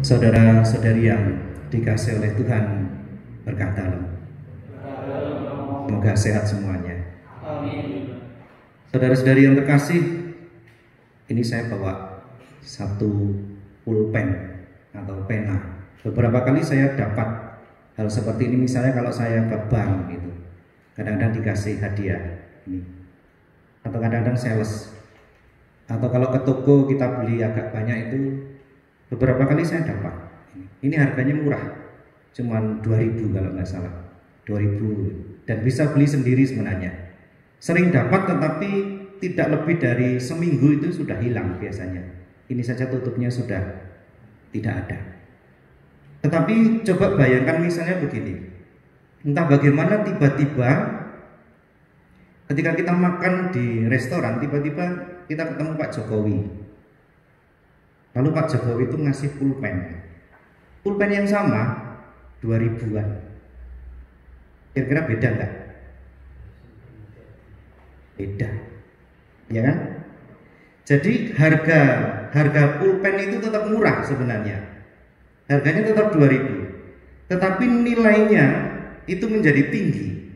Saudara-saudari yang dikasih oleh Tuhan, berkah dalam. Semoga sehat semuanya. Saudara-saudari yang terkasih, ini saya bawa satu pulpen atau pena. Beberapa kali saya dapat hal seperti ini, misalnya kalau saya ke bank gitu, kadang-kadang dikasih hadiah ini, atau kadang-kadang sales, atau kalau ke toko kita beli agak banyak itu, beberapa kali saya dapat. Ini harganya murah, cuman 2.000 kalau nggak salah, 2.000, dan bisa beli sendiri sebenarnya. Sering dapat, tetapi tidak lebih dari seminggu itu sudah hilang biasanya. Ini saja tutupnya sudah tidak ada. Tetapi coba bayangkan misalnya begini, entah bagaimana tiba-tiba ketika kita makan di restoran, tiba-tiba kita ketemu Pak Jokowi. Lalu Pak Jokowi itu ngasih pulpen yang sama 2.000-an. Kira-kira beda enggak? Beda, ya kan? Jadi harga pulpen itu tetap murah sebenarnya. Harganya tetap 2.000, tetapi nilainya itu menjadi tinggi.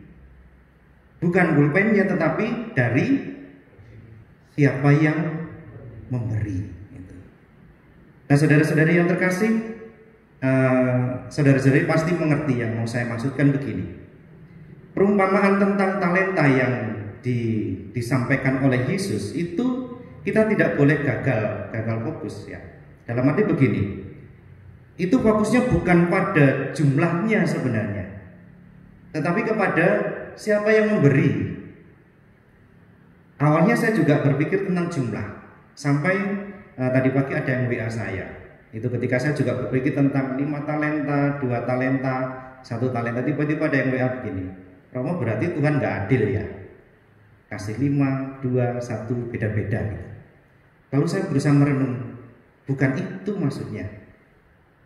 Bukan pulpennya, tetapi dari siapa yang memberi. Nah, saudara-saudari yang terkasih, saudara-saudari pasti mengerti yang mau saya maksudkan begini. Perumpamaan tentang talenta yang disampaikan oleh Yesus itu kita tidak boleh gagal fokus ya. Dalam arti begini, itu fokusnya bukan pada jumlahnya sebenarnya, tetapi kepada siapa yang memberi. Awalnya saya juga berpikir tentang jumlah, sampai tadi pagi ada yang WA saya. Itu ketika saya juga berpikir tentang 5 talenta, 2 talenta, 1 talenta, tiba-tiba ada yang WA begini, Romo, berarti Tuhan nggak adil ya? Kasih 5, 2, 1, beda-beda gitu. Lalu saya berusaha merenung, bukan itu maksudnya.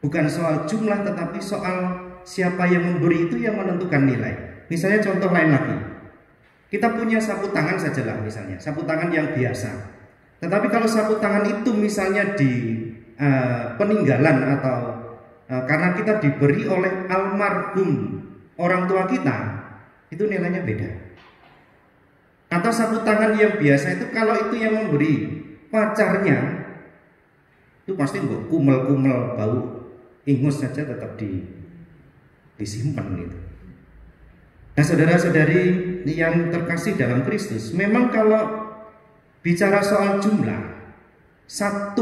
Bukan soal jumlah, tetapi soal siapa yang memberi itu yang menentukan nilai. Misalnya contoh lain lagi, kita punya sapu tangan sajalah misalnya, sapu tangan yang biasa. Tetapi kalau sapu tangan itu misalnya di peninggalan atau karena kita diberi oleh almarhum orang tua kita, itu nilainya beda. Atau sapu tangan yang biasa itu kalau itu yang memberi pacarnya, itu pasti nggak kumel-kumel bau ingus saja tetap disimpan gitu. Nah, saudara-saudari yang terkasih dalam Kristus, memang kalau bicara soal jumlah, 1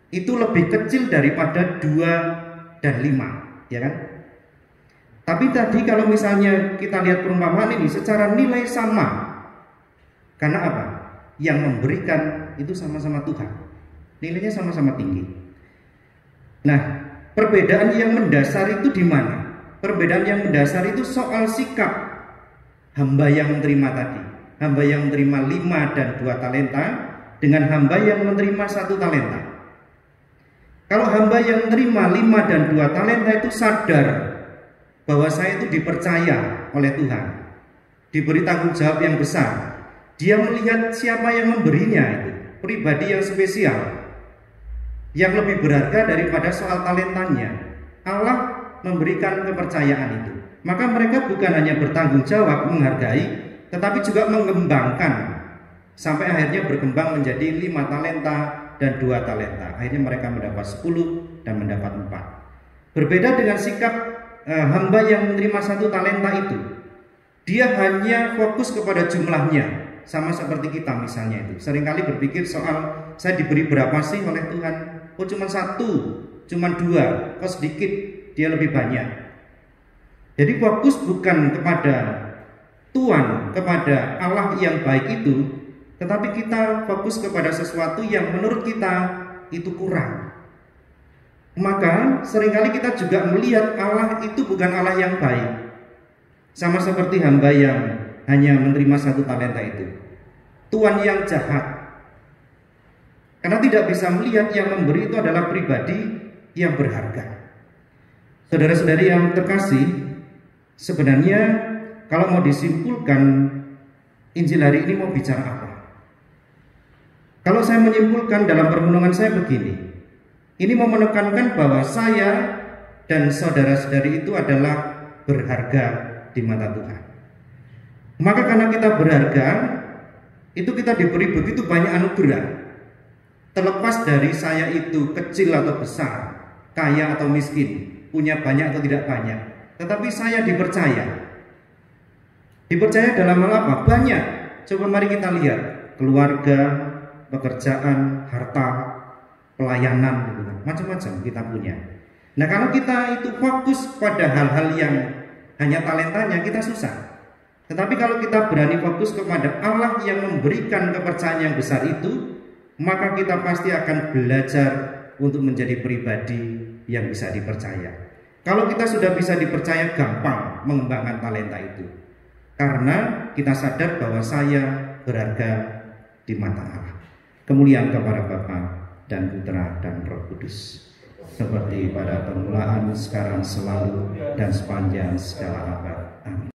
itu lebih kecil daripada 2 dan 5, ya kan? Tapi tadi kalau misalnya kita lihat perumpamaan ini secara nilai sama. Karena apa? Yang memberikan itu sama-sama Tuhan. Nilainya sama-sama tinggi. Nah, perbedaan yang mendasar itu di mana? Perbedaan yang mendasar itu soal sikap hamba yang menerima tadi. Hamba yang menerima 5 dan 2 talenta dengan hamba yang menerima 1 talenta. Kalau hamba yang menerima 5 dan 2 talenta itu sadar bahwa saya itu dipercaya oleh Tuhan, diberi tanggung jawab yang besar. Dia melihat siapa yang memberinya itu pribadi yang spesial, yang lebih berharga daripada soal talentanya. Allah memberikan kepercayaan itu. Maka mereka bukan hanya bertanggung jawab menghargai, tetapi juga mengembangkan sampai akhirnya berkembang menjadi 5 talenta dan 2 talenta. Akhirnya mereka mendapat 10 dan mendapat 4. Berbeda dengan sikap hamba yang menerima 1 talenta itu. Dia hanya fokus kepada jumlahnya, sama seperti kita misalnya itu. Seringkali berpikir soal saya diberi berapa sih oleh Tuhan? Oh, cuma 1, cuma 2, kok sedikit, dia lebih banyak. Jadi fokus bukan kepada Tuhan, kepada Allah yang baik itu, tetapi kita fokus kepada sesuatu yang menurut kita itu kurang. Maka seringkali kita juga melihat Allah itu bukan Allah yang baik. Sama seperti hamba yang hanya menerima 1 talenta itu, Tuhan yang jahat. Karena tidak bisa melihat yang memberi itu adalah pribadi yang berharga. Saudara-saudari yang terkasih, sebenarnya kalau mau disimpulkan, Injil hari ini mau bicara apa? Kalau saya menyimpulkan dalam permenungan saya begini, Ini mau menekankan bahwa saya dan saudara-saudari itu adalah berharga di mata Tuhan. Maka karena kita berharga, itu kita diberi begitu banyak anugerah. Terlepas dari saya itu kecil atau besar, kaya atau miskin, punya banyak atau tidak banyak, tetapi saya dipercaya. Dipercaya dalam hal apa? Banyak. Coba mari kita lihat, keluarga, pekerjaan, harta, pelayanan, gitu kan. Macam-macam kita punya. Nah, kalau kita itu fokus pada hal-hal yang hanya talentanya, kita susah. Tetapi kalau kita berani fokus kepada Allah yang memberikan kepercayaan yang besar itu, maka kita pasti akan belajar untuk menjadi pribadi yang bisa dipercaya. Kalau kita sudah bisa dipercaya, gampang mengembangkan talenta itu. Karena kita sadar bahwa saya berharga di mata Allah. Kemuliaan kepada Bapa dan Putra dan Roh Kudus, seperti pada permulaan, sekarang, selalu, dan sepanjang segala abad.